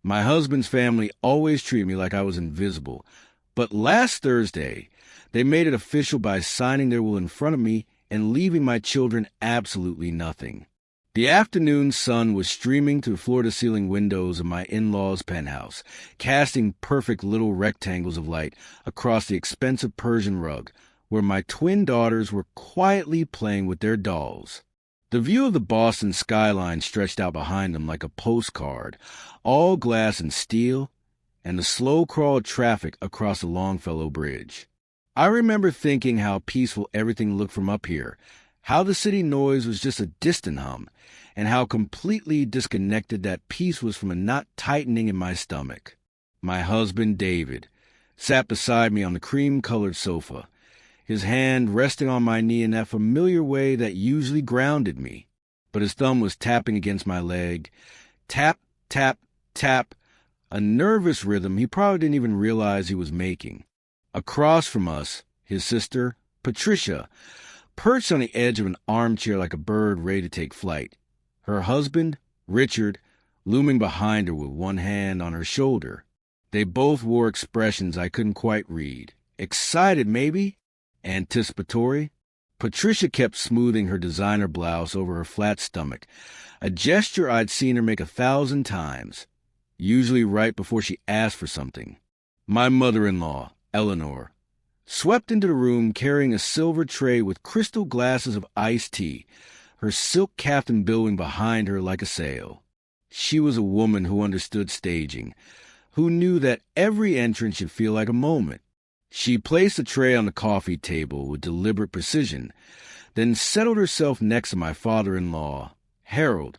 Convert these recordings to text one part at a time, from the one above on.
My husband's family always treated me like I was invisible, but last Thursday, they made it official by signing their will in front of me and leaving my children absolutely nothing. The afternoon sun was streaming through floor-to-ceiling windows of my in-laws' penthouse, casting perfect little rectangles of light across the expensive Persian rug, where my twin daughters were quietly playing with their dolls. The view of the Boston skyline stretched out behind them like a postcard, all glass and steel, and the slow-crawl traffic across the Longfellow Bridge. I remember thinking how peaceful everything looked from up here, how the city noise was just a distant hum, and how completely disconnected that peace was from a knot tightening in my stomach. My husband, David, sat beside me on the cream-colored sofa, his hand resting on my knee in that familiar way that usually grounded me, but his thumb was tapping against my leg. Tap, tap, tap, a nervous rhythm he probably didn't even realize he was making. Across from us, his sister, Patricia, perched on the edge of an armchair like a bird ready to take flight. Her husband, Richard, looming behind her with one hand on her shoulder. They both wore expressions I couldn't quite read. Excited, maybe? Anticipatory? Patricia kept smoothing her designer blouse over her flat stomach, a gesture I'd seen her make 1,000 times, usually right before she asked for something. My mother-in-law, Eleanor, swept into the room carrying a silver tray with crystal glasses of iced tea, her silk kaftan billowing behind her like a sail. She was a woman who understood staging, who knew that every entrance should feel like a moment. She placed the tray on the coffee table with deliberate precision, then settled herself next to my father-in-law, Harold,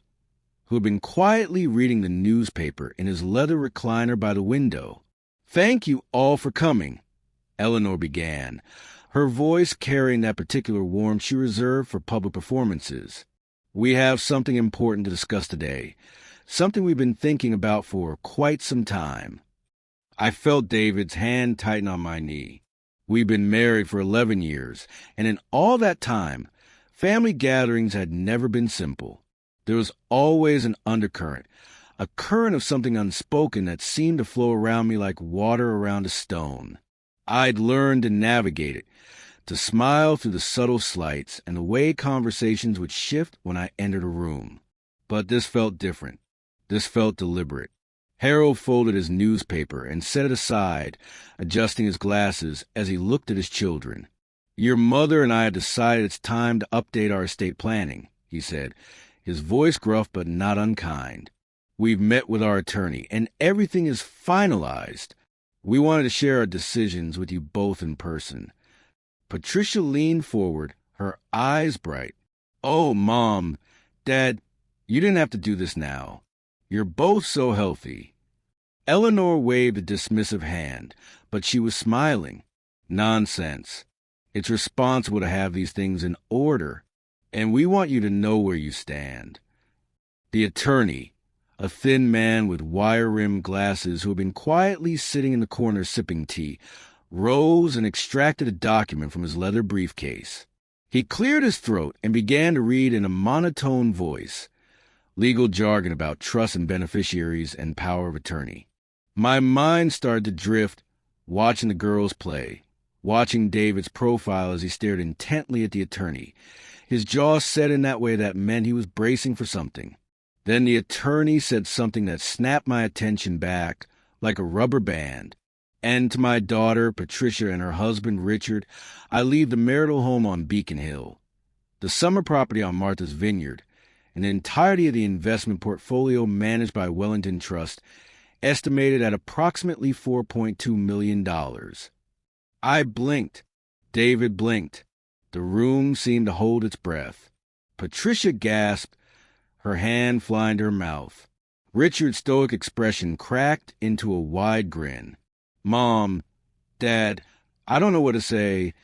who had been quietly reading the newspaper in his leather recliner by the window. "Thank you all for coming," Eleanor began, her voice carrying that particular warmth she reserved for public performances. "We have something important to discuss today, something we've been thinking about for quite some time." I felt David's hand tighten on my knee. We'd been married for 11 years, and in all that time, family gatherings had never been simple. There was always an undercurrent, a current of something unspoken that seemed to flow around me like water around a stone. I'd learned to navigate it, to smile through the subtle slights and the way conversations would shift when I entered a room. But this felt different. This felt deliberate. Harold folded his newspaper and set it aside, adjusting his glasses as he looked at his children. "Your mother and I have decided it's time to update our estate planning," he said, his voice gruff but not unkind. "We've met with our attorney, and everything is finalized. We wanted to share our decisions with you both in person." Patricia leaned forward, her eyes bright. "Oh, Mom, Dad, you didn't have to do this now. You're both so healthy." Eleanor waved a dismissive hand, but she was smiling. "Nonsense. It's responsible to have these things in order, and we want you to know where you stand." The attorney, a thin man with wire-rimmed glasses who had been quietly sitting in the corner sipping tea, rose and extracted a document from his leather briefcase. He cleared his throat and began to read in a monotone voice, legal jargon about trusts and beneficiaries and power of attorney. My mind started to drift, watching the girls play, watching David's profile as he stared intently at the attorney, his jaw set in that way that meant he was bracing for something. Then the attorney said something that snapped my attention back like a rubber band. "And to my daughter, Patricia, and her husband, Richard, I leave the marital home on Beacon Hill, the summer property on Martha's Vineyard, and the entirety of the investment portfolio managed by Wellington Trust, estimated at approximately $4.2 million. I blinked. David blinked. The room seemed to hold its breath. Patricia gasped, her hand flying to her mouth. Richard's stoic expression cracked into a wide grin. "Mom, Dad, I don't know what to say,"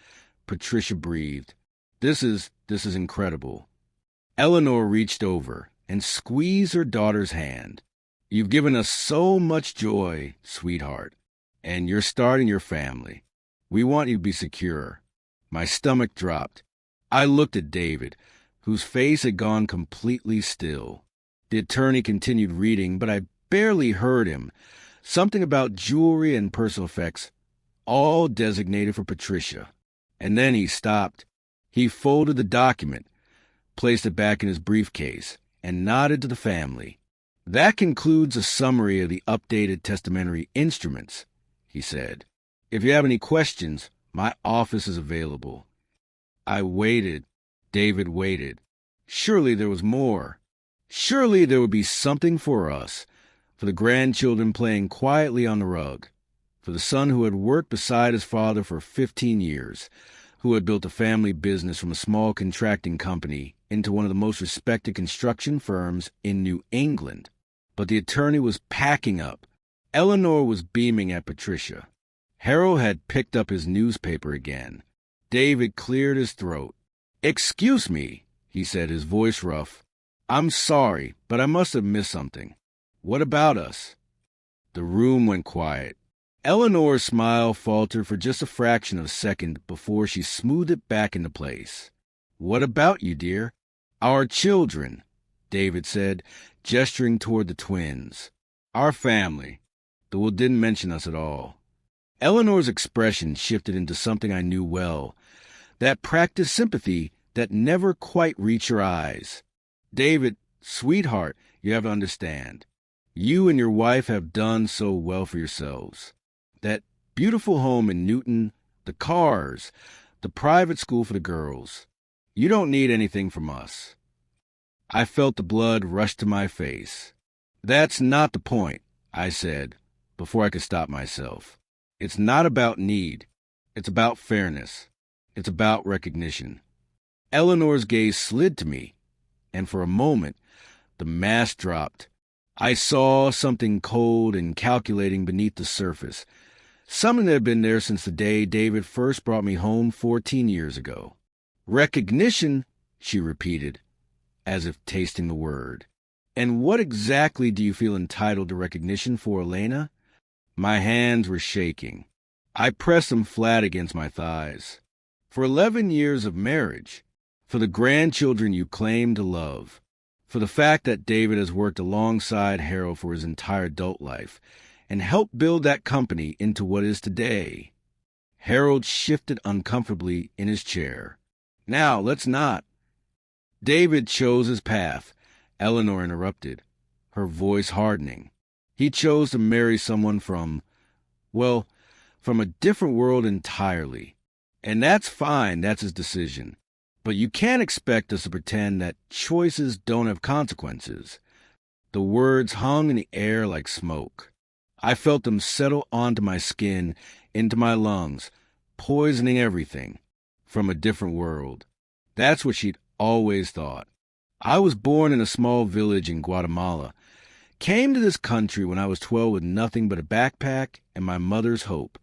Patricia breathed. This is incredible." Eleanor reached over and squeezed her daughter's hand. "You've given us so much joy, sweetheart, and you're starting your family. We want you to be secure." My stomach dropped. I looked at David, whose face had gone completely still. The attorney continued reading, but I barely heard him. Something about jewelry and personal effects, all designated for Patricia. And then he stopped. He folded the document, placed it back in his briefcase, and nodded to the family. "That concludes a summary of the updated testamentary instruments," he said. "If you have any questions, my office is available." I waited. David waited. Surely there was more. Surely there would be something for us, for the grandchildren playing quietly on the rug, for the son who had worked beside his father for 15 years, who had built a family business from a small contracting company into one of the most respected construction firms in New England. But the attorney was packing up. Eleanor was beaming at Patricia. Harold had picked up his newspaper again. David cleared his throat. "Excuse me," he said, his voice rough. "I'm sorry, but I must have missed something. What about us?" The room went quiet. Eleanor's smile faltered for just a fraction of a second before she smoothed it back into place. "What about you, dear?" "Our children," David said, gesturing toward the twins. "Our family. The will didn't mention us at all." Eleanor's expression shifted into something I knew well, that practiced sympathy that never quite reached her eyes. "David, sweetheart, you have to understand. You and your wife have done so well for yourselves. That beautiful home in Newton, the cars, the private school for the girls. You don't need anything from us." I felt the blood rush to my face. "That's not the point," I said, before I could stop myself. "It's not about need. It's about fairness. It's about recognition." Eleanor's gaze slid to me, and for a moment, the mask dropped. I saw something cold and calculating beneath the surface, something that had been there since the day David first brought me home 14 years ago. "Recognition," she repeated, as if tasting the word. "And what exactly do you feel entitled to recognition for, Elena?" My hands were shaking. I pressed them flat against my thighs. "For 11 years of marriage, for the grandchildren you claim to love, for the fact that David has worked alongside Harold for his entire adult life and helped build that company into what is today." Harold shifted uncomfortably in his chair. "Now, let's not." "David chose his path," Eleanor interrupted, her voice hardening. "He chose to marry someone from a different world entirely. And that's fine, that's his decision. But you can't expect us to pretend that choices don't have consequences." The words hung in the air like smoke. I felt them settle onto my skin, into my lungs, poisoning everything. From a different world. That's what she'd always thought. I was born in a small village in Guatemala. Came to this country when I was 12 with nothing but a backpack and my mother's hope.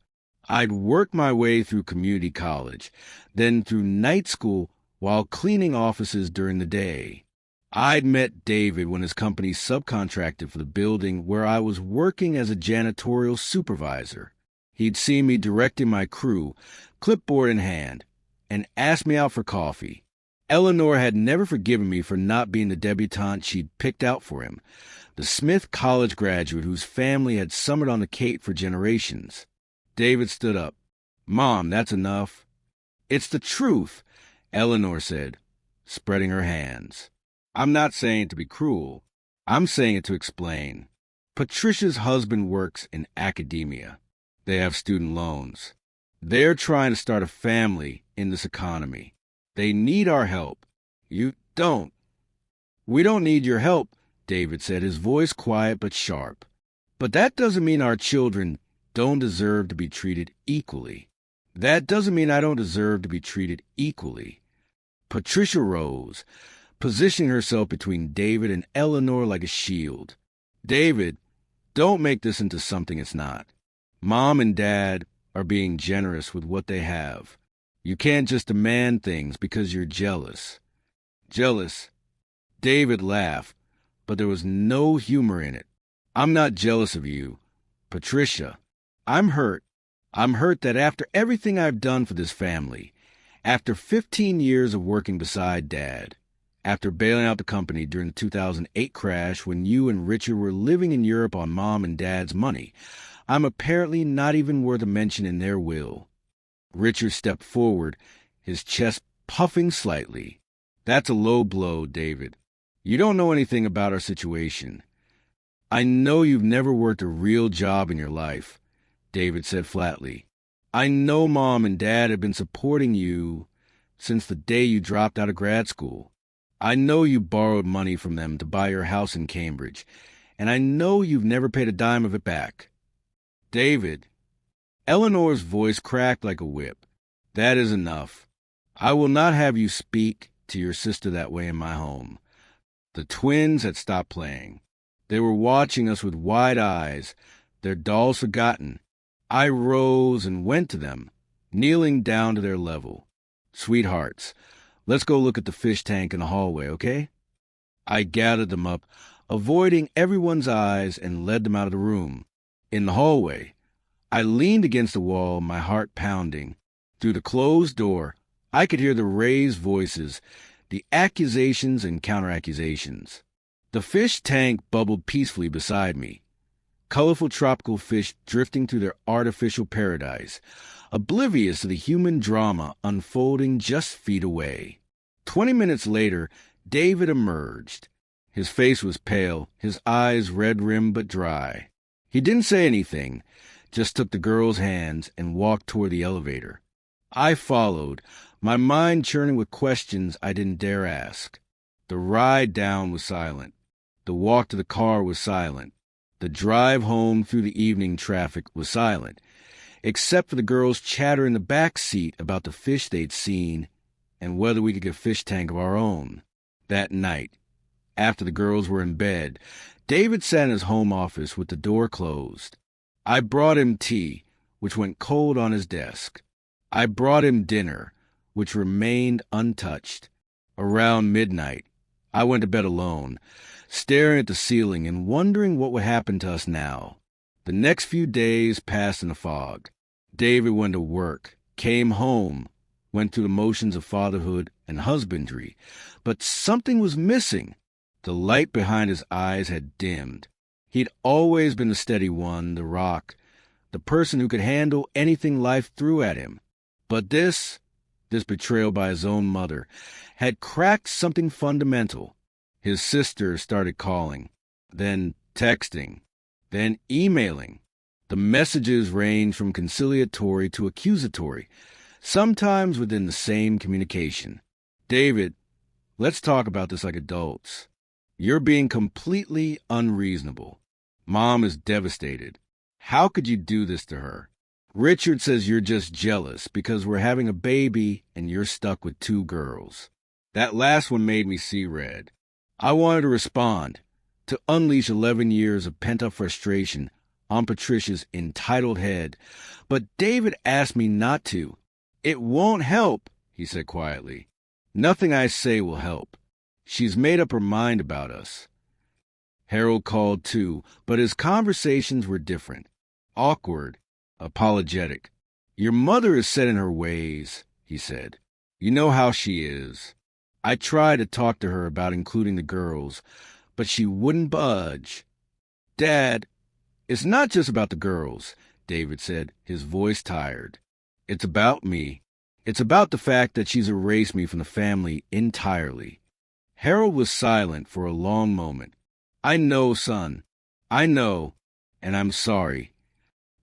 I'd worked my way through community college, then through night school while cleaning offices during the day. I'd met David when his company subcontracted for the building where I was working as a janitorial supervisor. He'd seen me directing my crew, clipboard in hand, and asked me out for coffee. Eleanor had never forgiven me for not being the debutante she'd picked out for him, the Smith College graduate whose family had summered on the Cape for generations. David stood up. "Mom, that's enough." "It's the truth," Eleanor said, spreading her hands. "I'm not saying it to be cruel. I'm saying it to explain. Patricia's husband works in academia. They have student loans. They're trying to start a family in this economy. They need our help. You don't." "We don't need your help," David said, his voice quiet but sharp. "But that doesn't mean our children don't deserve to be treated equally. That doesn't mean I don't deserve to be treated equally." Patricia rose, positioning herself between David and Eleanor like a shield. "David, don't make this into something it's not. Mom and Dad are being generous with what they have. You can't just demand things because you're jealous." "Jealous?" David laughed, but there was no humor in it. "I'm not jealous of you, Patricia. I'm hurt. I'm hurt that after everything I've done for this family, after 15 years of working beside Dad, After bailing out the company during the 2008 crash when you and Richard were living in Europe on Mom and Dad's money, I'm apparently not even worth a mention in their will. Richard stepped forward, his chest puffing slightly. That's a low blow, David. You don't know anything about our situation. I know you've never worked a real job in your life, David said flatly. I know Mom and Dad have been supporting you since the day you dropped out of grad school. I know you borrowed money from them to buy your house in Cambridge, and I know you've never paid a dime of it back. David, Eleanor's voice cracked like a whip. That is enough. I will not have you speak to your sister that way in my home. The twins had stopped playing. They were watching us with wide eyes, their dolls forgotten. I rose and went to them, kneeling down to their level. Sweethearts, let's go look at the fish tank in the hallway, okay? I gathered them up, avoiding everyone's eyes, and led them out of the room. In the hallway, I leaned against the wall, my heart pounding. Through the closed door, I could hear the raised voices, the accusations and counter-accusations. The fish tank bubbled peacefully beside me. Colorful tropical fish drifting through their artificial paradise, oblivious to the human drama unfolding just feet away. 20 minutes later, David emerged. His face was pale, his eyes red-rimmed but dry. He didn't say anything, just took the girl's hands and walked toward the elevator. I followed, my mind churning with questions I didn't dare ask. The ride down was silent. The walk to the car was silent. The drive home through the evening traffic was silent, except for the girls' chatter in the back seat about the fish they'd seen and whether we could get a fish tank of our own. That night, after the girls were in bed, David sat in his home office with the door closed. I brought him tea, which went cold on his desk. I brought him dinner, which remained untouched. Around midnight, I went to bed alone, staring at the ceiling and wondering what would happen to us now. The next few days passed in a fog. David went to work, came home, went through the motions of fatherhood and husbandry, but something was missing. The light behind his eyes had dimmed. He'd always been the steady one, the rock, the person who could handle anything life threw at him. But this betrayal by his own mother, had cracked something fundamental. His sister started calling, then texting, then emailing. The messages ranged from conciliatory to accusatory, sometimes within the same communication. David, let's talk about this like adults. You're being completely unreasonable. Mom is devastated. How could you do this to her? Richard says you're just jealous because we're having a baby and you're stuck with 2 girls. That last one made me see red. I wanted to respond, to unleash 11 years of pent-up frustration on Patricia's entitled head, but David asked me not to. It won't help, he said quietly. Nothing I say will help. She's made up her mind about us. Harold called too, but his conversations were different. Awkward. Apologetic. Your mother is set in her ways, he said. You know how she is. I tried to talk to her about including the girls, but she wouldn't budge. Dad, it's not just about the girls, David said, his voice tired. It's about me. It's about the fact that she's erased me from the family entirely. Harold was silent for a long moment. I know, son. I know, and I'm sorry.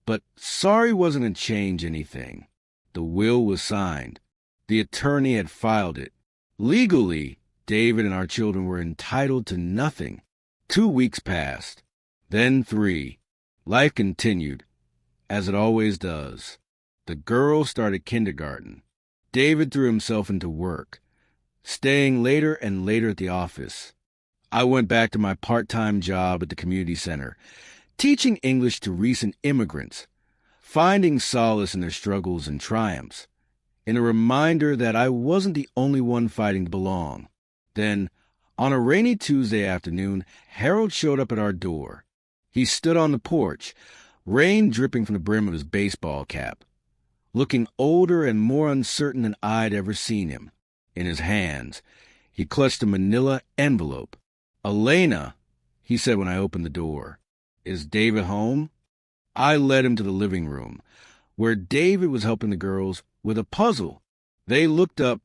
But sorry wasn't going to change anything. The will was signed. The attorney had filed it. Legally, David and our children were entitled to nothing. 2 weeks passed. Then 3. Life continued, as it always does. The girls started kindergarten. David threw himself into work, staying later and later at the office. I went back to my part-time job at the community center, teaching English to recent immigrants, finding solace in their struggles and triumphs, in a reminder that I wasn't the only one fighting to belong. Then, on a rainy Tuesday afternoon, Harold showed up at our door. He stood on the porch, rain dripping from the brim of his baseball cap, looking older and more uncertain than I'd ever seen him. In his hands, He clutched a manila envelope. "Elena," he said when I opened the door. "Is David home?" I led him to the living room, where David was helping the girls with a puzzle. They looked up,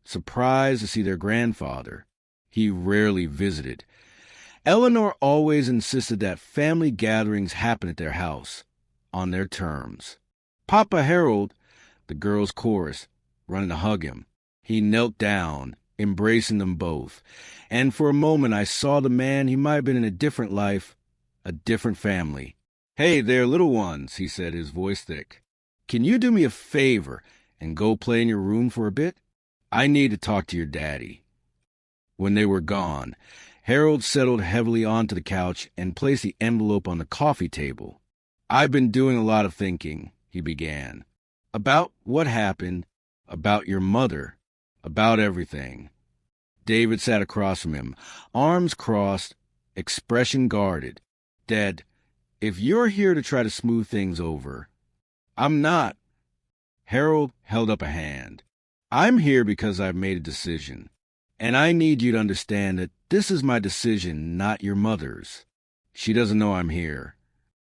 surprised to see their grandfather. He rarely visited. Eleanor always insisted that family gatherings happen at their house, on their terms. "Papa Harold," the girls chorused, running to hug him. He knelt down, embracing them both, and for a moment I saw the man he might have been in a different life, a different family. "Hey there, little ones," he said, his voice thick. "Can you do me a favor and go play in your room for a bit? I need to talk to your daddy." When they were gone, Harold settled heavily onto the couch and placed the envelope on the coffee table. "I've been doing a lot of thinking," he began. "About what happened, about your mother, about everything." David sat across from him, arms crossed, expression guarded. "Dad, if you're here to try to smooth things over..." "I'm not." Harold held up a hand. "I'm here because I've made a decision. And I need you to understand that this is my decision, not your mother's. She doesn't know I'm here."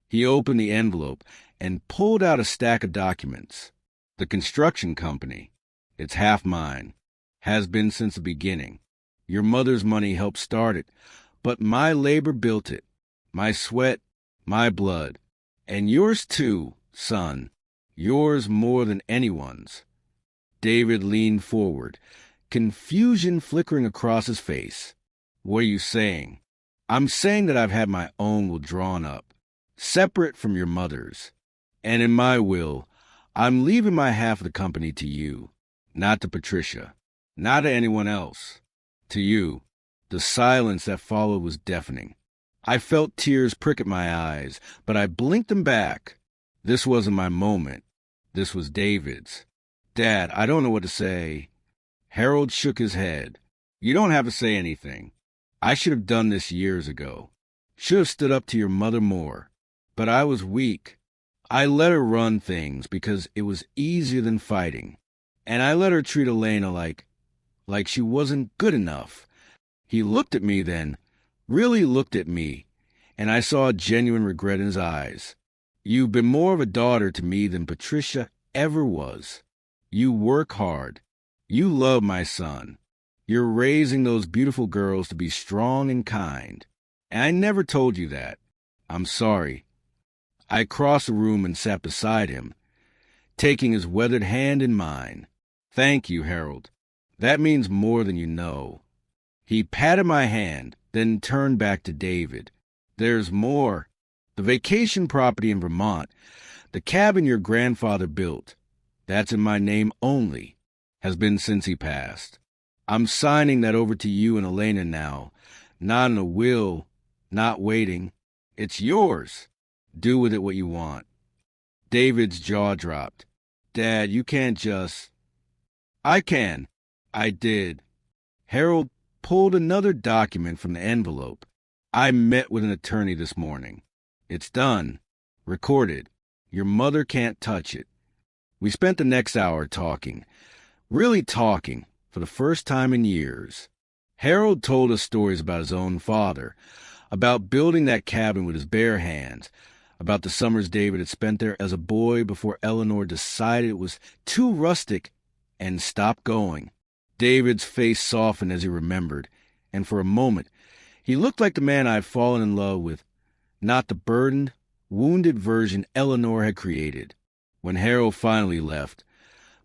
He opened the envelope and pulled out a stack of documents. "The construction company. It's half mine. Has been since the beginning. Your mother's money helped start it, but my labor built it. My sweat, my blood. And yours too, son. Yours more than anyone's." David leaned forward, confusion flickering across his face. "What are you saying?" "I'm saying that I've had my own will drawn up, separate from your mother's. And in my will, I'm leaving my half of the company to you, not to Patricia, not to anyone else. To you." The silence that followed was deafening. I felt tears prick at my eyes, but I blinked them back. This wasn't my moment. This was David's. "Dad, I don't know what to say." Harold shook his head. "You don't have to say anything. I should have done this years ago. Should have stood up to your mother more. But I was weak. I let her run things because it was easier than fighting. And I let her treat Elena like she wasn't good enough." He looked at me then, really looked at me, and I saw genuine regret in his eyes. "You've been more of a daughter to me than Patricia ever was. You work hard. You love my son. You're raising those beautiful girls to be strong and kind. And I never told you that. I'm sorry." I crossed the room and sat beside him, taking his weathered hand in mine. "Thank you, Harold. That means more than you know." He patted my hand, then turned back to David. "There's more. The vacation property in Vermont, the cabin your grandfather built, that's in my name only. Has been since he passed. I'm signing that over to you and Elena now. Not in a will, not waiting. It's yours. Do with it what you want." David's jaw dropped. "Dad, you can't just..." "I can. I did." Harold pulled another document from the envelope. "I met with an attorney this morning. It's done. Recorded. Your mother can't touch it." We spent the next hour talking. Really talking, for the first time in years. Harold told us stories about his own father, about building that cabin with his bare hands, about the summers David had spent there as a boy before Eleanor decided it was too rustic and stopped going. David's face softened as he remembered, and for a moment he looked like the man I had fallen in love with, not the burdened, wounded version Eleanor had created. When Harold finally left,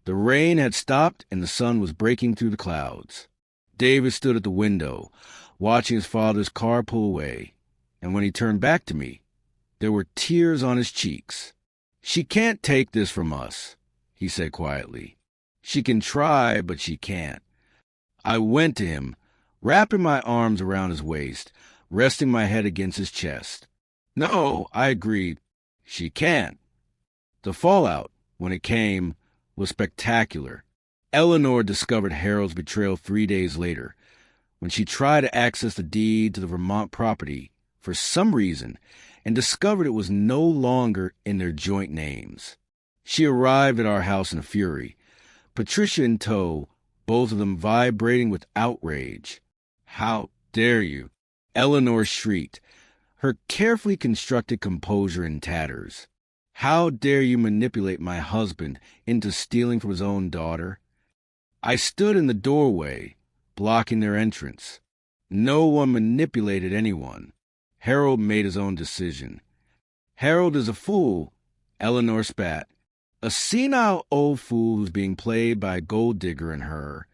the rain had stopped and the sun was breaking through the clouds. David stood at the window, watching his father's car pull away, and when he turned back to me, there were tears on his cheeks. "She can't take this from us," he said quietly. "She can try, but she can't." I went to him, wrapping my arms around his waist, resting my head against his chest. "No," I agreed. "She can't." The fallout, when it came, was spectacular. Eleanor discovered Harold's betrayal 3 days later, when she tried to access the deed to the Vermont property for some reason and discovered it was no longer in their joint names. She arrived at our house in a fury, Patricia in tow, both of them vibrating with outrage. "How dare you?" Eleanor shrieked, her carefully constructed composure in tatters. "How dare you manipulate my husband into stealing from his own daughter?" I stood in the doorway, blocking their entrance. No one manipulated anyone. Harold made his own decision. "Harold is a fool," Eleanor spat. "A senile old fool who's being played by a gold digger and her."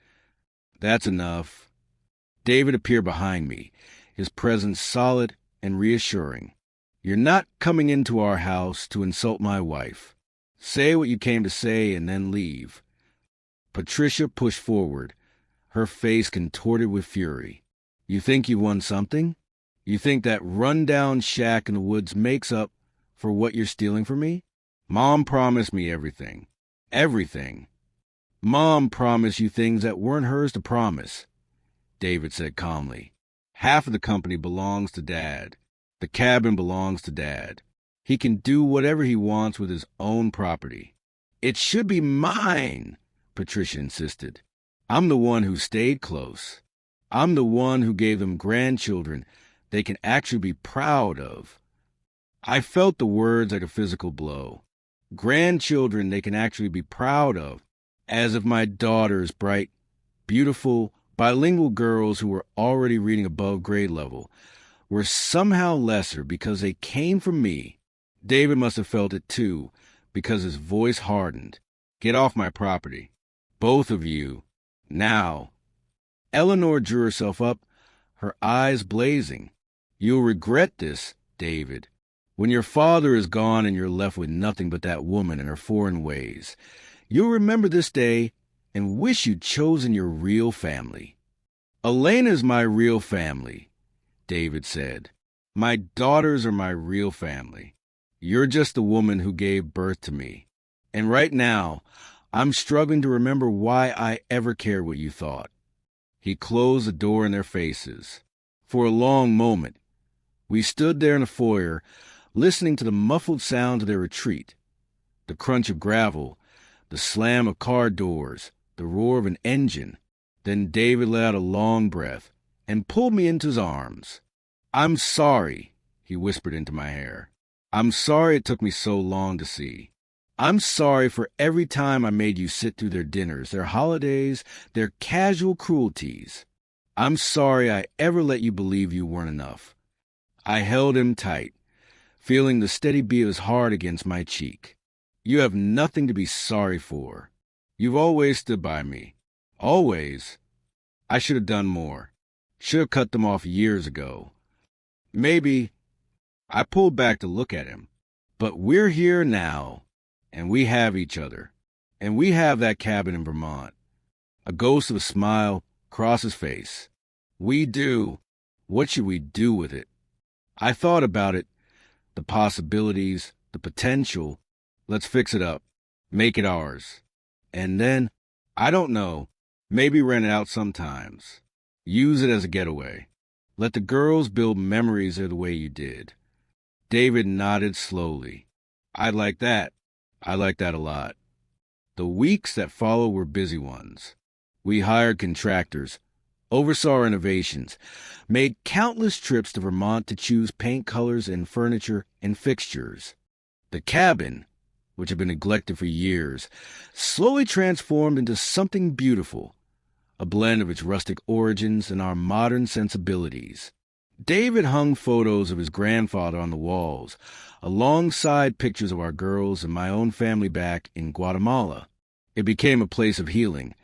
"That's enough." David appeared behind me, his presence solid and reassuring. "You're not coming into our house to insult my wife. Say what you came to say and then leave." Patricia pushed forward, her face contorted with fury. "You think you won something? You think that run-down shack in the woods makes up for what you're stealing from me? Mom promised me everything. Everything. Mom promised you things that weren't hers to promise," David said calmly. "Half of the company belongs to Dad. The cabin belongs to Dad. He can do whatever he wants with his own property." "It should be mine," Patricia insisted. "I'm the one who stayed close. I'm the one who gave them grandchildren they can actually be proud of." I felt the words like a physical blow. Grandchildren they can actually be proud of, as if my daughters, bright, beautiful, bilingual girls who were already reading above grade level, were somehow lesser because they came from me. David must have felt it too, because his voice hardened. "Get off my property. Both of you. Now." Eleanor drew herself up, her eyes blazing. "You'll regret this, David. When your father is gone and you're left with nothing but that woman and her foreign ways, you'll remember this day and wish you'd chosen your real family." "Elena's my real family," David said. "My daughters are my real family. You're just the woman who gave birth to me. And right now, I'm struggling to remember why I ever cared what you thought." He closed the door in their faces. For a long moment, we stood there in the foyer, listening to the muffled sound of their retreat, the crunch of gravel, the slam of car doors, the roar of an engine. Then David let out a long breath and pulled me into his arms. "I'm sorry," he whispered into my hair. "I'm sorry it took me so long to see. I'm sorry for every time I made you sit through their dinners, their holidays, their casual cruelties. I'm sorry I ever let you believe you weren't enough." I held him tight, feeling the steady beat of his heart against my cheek. "You have nothing to be sorry for. You've always stood by me. Always. I should have done more. Should have cut them off years ago. Maybe." I pulled back to look at him. "But we're here now, and we have each other, and we have that cabin in Vermont." A ghost of a smile crossed his face. "We do. What should we do with it?" I thought about it, the possibilities, the potential. Let's fix it up. Make it ours. And then, I don't know, maybe rent it out sometimes. Use it as a getaway. Let the girls build memories of the way you did. David nodded slowly. "I'd like that. I like that a lot." The weeks that followed were busy ones. We hired contractors, oversaw renovations, made countless trips to Vermont to choose paint colors and furniture and fixtures. The cabin, which had been neglected for years, slowly transformed into something beautiful, a blend of its rustic origins and our modern sensibilities. David hung photos of his grandfather on the walls, alongside pictures of our girls and my own family back in Guatemala. It became a place of healing,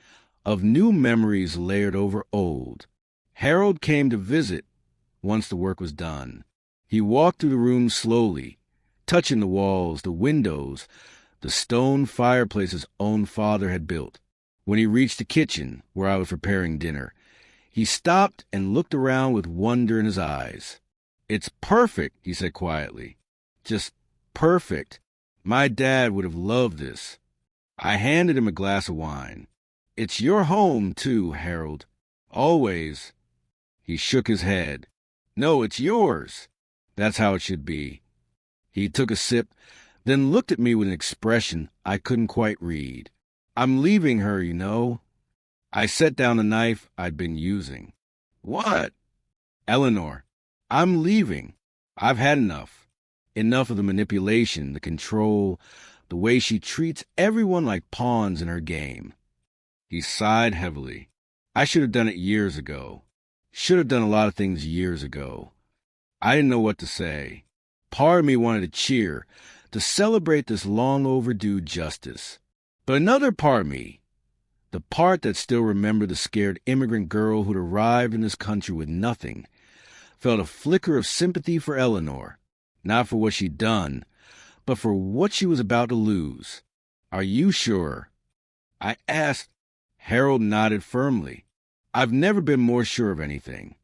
of new memories layered over old. Harold came to visit once the work was done. He walked through the room slowly, touching the walls, the windows, the stone fireplace his own father had built. When he reached the kitchen, where I was preparing dinner, he stopped and looked around with wonder in his eyes. "It's perfect," he said quietly. "Just perfect. My dad would have loved this." I handed him a glass of wine. "It's your home, too, Harold. Always." He shook his head. "No, it's yours. That's how it should be." He took a sip, then looked at me with an expression I couldn't quite read. "I'm leaving her, you know." I set down the knife I'd been using. What? Eleanor, I'm leaving. I've had enough. Enough of the manipulation, the control, the way she treats everyone like pawns in her game. He sighed heavily. I should have done it years ago. Should have done a lot of things years ago. I didn't know what to say. Part of me wanted to cheer, to celebrate this long overdue justice. But another part of me, the part that still remembered the scared immigrant girl who'd arrived in this country with nothing, felt a flicker of sympathy for Eleanor, not for what she'd done, but for what she was about to lose. Are you sure? I asked. Harold nodded firmly. I've never been more sure of anything.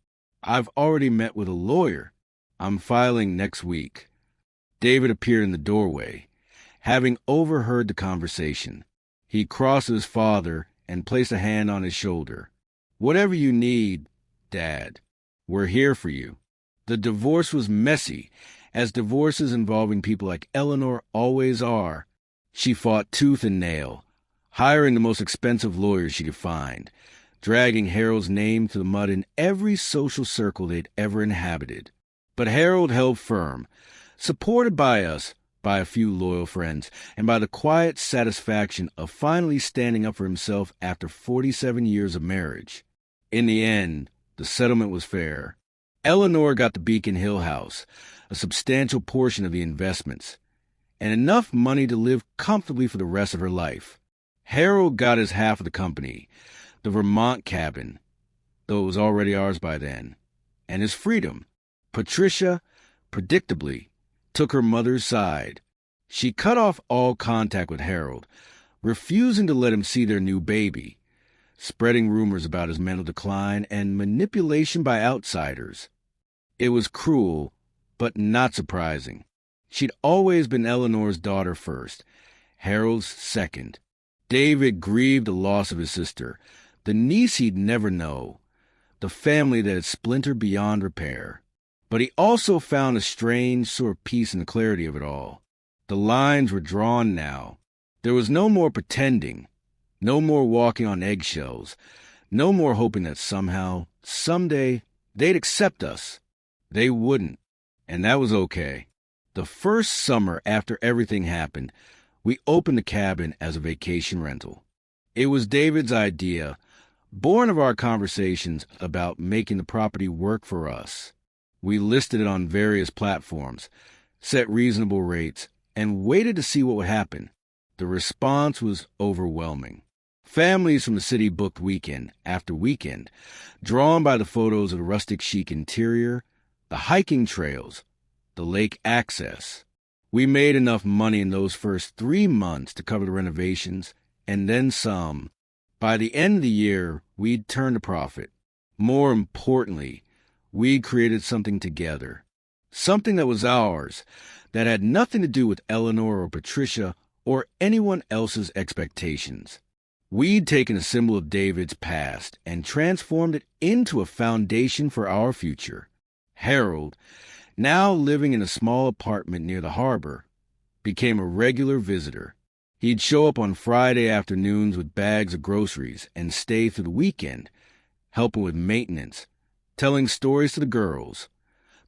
I've already met with a lawyer. I'm filing next week. David appeared in the doorway, having overheard the conversation. He crossed to his father and placed a hand on his shoulder. Whatever you need, Dad, we're here for you. The divorce was messy, as divorces involving people like Eleanor always are. She fought tooth and nail, hiring the most expensive lawyers she could find, dragging Harold's name through the mud in every social circle they'd ever inhabited. But Harold held firm, supported by us, by a few loyal friends, and by the quiet satisfaction of finally standing up for himself after 47 years of marriage. In the end, the settlement was fair. Eleanor got the Beacon Hill house, a substantial portion of the investments, and enough money to live comfortably for the rest of her life. Harold got his half of the company, the Vermont cabin, though it was already ours by then, and his freedom. Patricia, predictably, took her mother's side. She cut off all contact with Harold, refusing to let him see their new baby, spreading rumors about his mental decline and manipulation by outsiders. It was cruel, but not surprising. She'd always been Eleanor's daughter first, Harold's second. David grieved the loss of his sister, the niece he'd never know, the family that had splintered beyond repair. But he also found a strange sort of peace in the clarity of it all. The lines were drawn now. There was no more pretending, no more walking on eggshells, no more hoping that somehow, someday, they'd accept us. They wouldn't, and that was okay. The first summer after everything happened, we opened the cabin as a vacation rental. It was David's idea, born of our conversations about making the property work for us. We listed it on various platforms, set reasonable rates, and waited to see what would happen. The response was overwhelming. Families from the city booked weekend after weekend, drawn by the photos of the rustic chic interior, the hiking trails, the lake access. We made enough money in those first 3 months to cover the renovations, and then some. By the end of the year, we'd turned a profit. More importantly, we created something together, something that was ours, that had nothing to do with Eleanor or Patricia or anyone else's expectations. We'd taken a symbol of David's past and transformed it into a foundation for our future. Harold, now living in a small apartment near the harbor, became a regular visitor. He'd show up on Friday afternoons with bags of groceries and stay through the weekend, helping with maintenance, telling stories to the girls,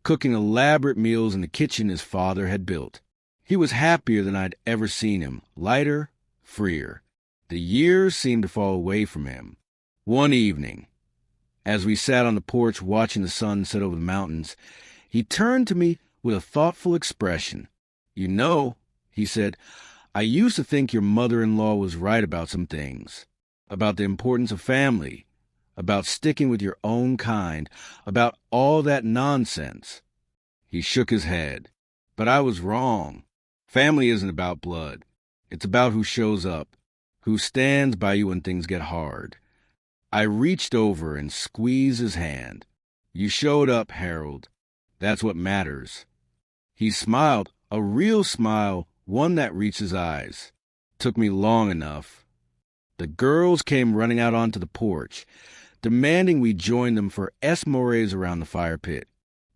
cooking elaborate meals in the kitchen his father had built. He was happier than I'd ever seen him, lighter, freer. The years seemed to fall away from him. One evening, as we sat on the porch watching the sun set over the mountains, he turned to me with a thoughtful expression. "You know," he said, "I used to think your mother-in-law was right about some things, about the importance of family, about sticking with your own kind, about all that nonsense." He shook his head. But I was wrong. Family isn't about blood. It's about who shows up, who stands by you when things get hard. I reached over and squeezed his hand. "You showed up, Harold. That's what matters." He smiled, a real smile, one that reached his eyes. Took me long enough. The girls came running out onto the porch, demanding we join them for esmores around the fire pit.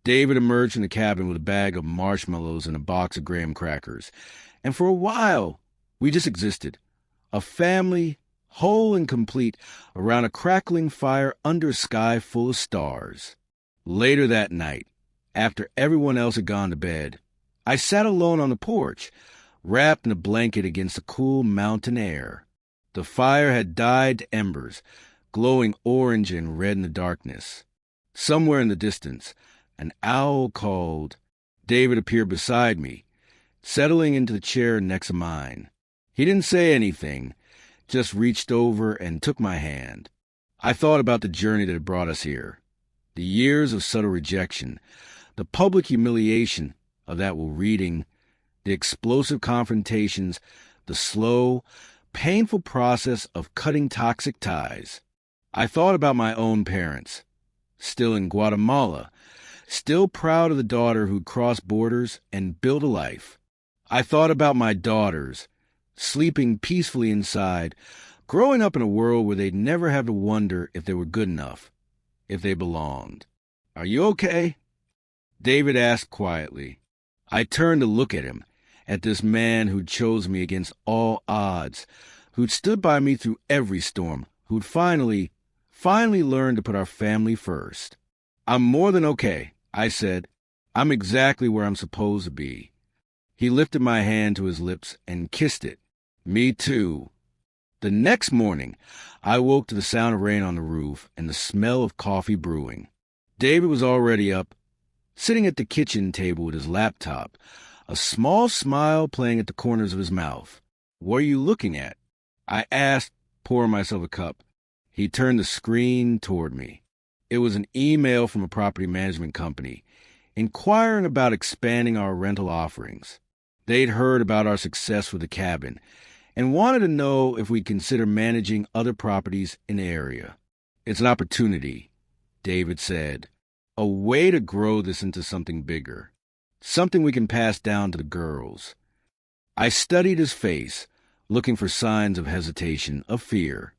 David emerged from the cabin with a bag of marshmallows and a box of graham crackers. And for a while, we just existed. A family, whole and complete, around a crackling fire under a sky full of stars. Later that night, after everyone else had gone to bed, I sat alone on the porch, wrapped in a blanket against the cool mountain air. The fire had died to embers, glowing orange and red in the darkness. Somewhere in the distance, an owl called. David appeared beside me, settling into the chair next to mine. He didn't say anything, just reached over and took my hand. I thought about the journey that had brought us here, the years of subtle rejection, the public humiliation of that while reading, the explosive confrontations, the slow, painful process of cutting toxic ties. I thought about my own parents, still in Guatemala, still proud of the daughter who'd crossed borders and built a life. I thought about my daughters, sleeping peacefully inside, growing up in a world where they'd never have to wonder if they were good enough, if they belonged. "Are you okay?" David asked quietly. I turned to look at him, at this man who'd chosen me against all odds, who'd stood by me through every storm, who'd finally learned to put our family first. "I'm more than okay," I said. "I'm exactly where I'm supposed to be." He lifted my hand to his lips and kissed it. "Me too." The next morning, I woke to the sound of rain on the roof and the smell of coffee brewing. David was already up, sitting at the kitchen table with his laptop, a small smile playing at the corners of his mouth. "What are you looking at?" I asked, pouring myself a cup. He turned the screen toward me. It was an email from a property management company, inquiring about expanding our rental offerings. They'd heard about our success with the cabin and wanted to know if we'd consider managing other properties in the area. "It's an opportunity," David said. "A way to grow this into something bigger. Something we can pass down to the girls." I studied his face, looking for signs of hesitation, of fear.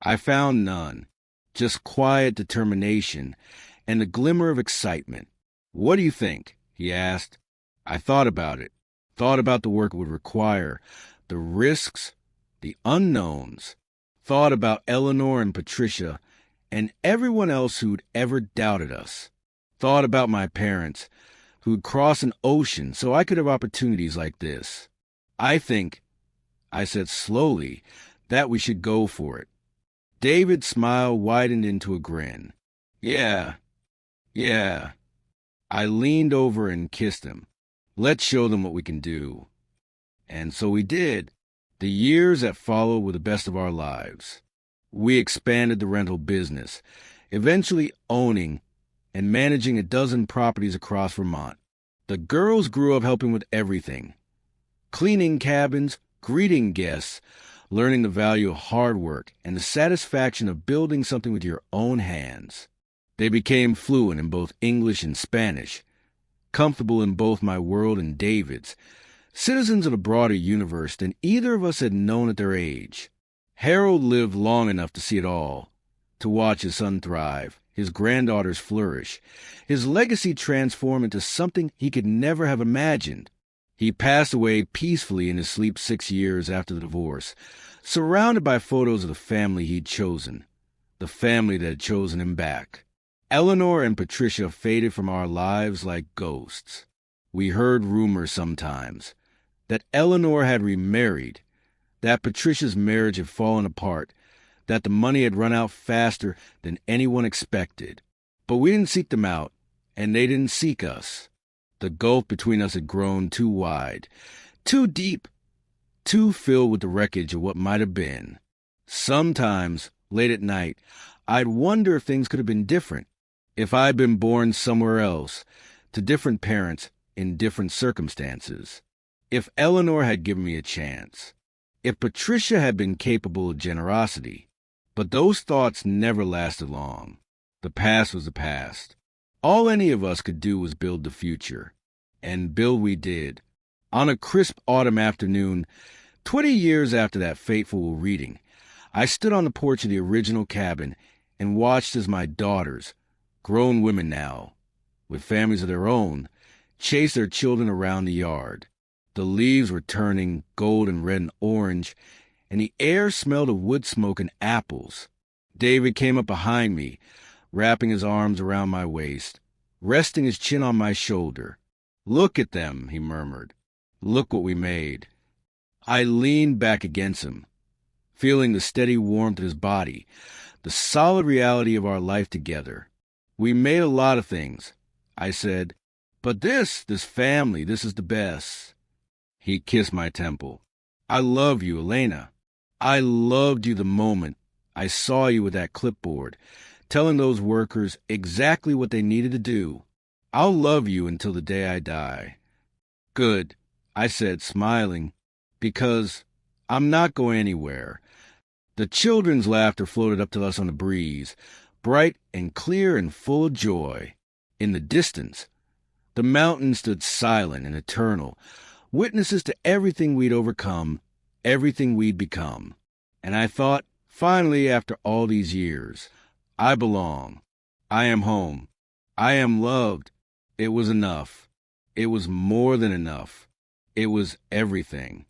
I found none, just quiet determination and a glimmer of excitement. "What do you think?" he asked. I thought about it, thought about the work it would require, the risks, the unknowns, thought about Eleanor and Patricia and everyone else who'd ever doubted us, thought about my parents who'd cross an ocean so I could have opportunities like this. "I think," I said slowly, "that we should go for it." David's smile widened into a grin. Yeah. I leaned over and kissed him. "Let's show them what we can do." And so we did. The years that followed were the best of our lives. We expanded the rental business, eventually owning and managing a dozen properties across Vermont. The girls grew up helping with everything: cleaning cabins, greeting guests, learning the value of hard work and the satisfaction of building something with your own hands. They became fluent in both English and Spanish, comfortable in both my world and David's, citizens of a broader universe than either of us had known at their age. Harold lived long enough to see it all, to watch his son thrive, his granddaughters flourish, his legacy transform into something he could never have imagined. He passed away peacefully in his sleep 6 years after the divorce, surrounded by photos of the family he'd chosen, the family that had chosen him back. Eleanor and Patricia faded from our lives like ghosts. We heard rumors sometimes that Eleanor had remarried, that Patricia's marriage had fallen apart, that the money had run out faster than anyone expected. But we didn't seek them out, and they didn't seek us. The gulf between us had grown too wide, too deep, too filled with the wreckage of what might have been. Sometimes, late at night, I'd wonder if things could have been different, if I'd been born somewhere else, to different parents in different circumstances, if Eleanor had given me a chance, if Patricia had been capable of generosity. But those thoughts never lasted long. The past was the past. All any of us could do was build the future. And build we did. On a crisp autumn afternoon, 20 years after that fateful reading, I stood on the porch of the original cabin and watched as my daughters, grown women now, with families of their own, chased their children around the yard. The leaves were turning gold and red and orange, and the air smelled of wood smoke and apples. David came up behind me, wrapping his arms around my waist, resting his chin on my shoulder. "Look at them," he murmured. "Look what we made." I leaned back against him, feeling the steady warmth of his body, the solid reality of our life together. "We made a lot of things," I said, "but this family, this is the best." He kissed my temple. "I love you, Elena. I loved you the moment I saw you with that clipboard, telling those workers exactly what they needed to do. I'll love you until the day I die." "Good," I said, smiling, "because I'm not going anywhere." The children's laughter floated up to us on the breeze, bright and clear and full of joy. In the distance, the mountains stood silent and eternal, witnesses to everything we'd overcome, everything we'd become. And I thought, finally, after all these years, I belong. I am home. I am loved. It was enough. It was more than enough. It was everything.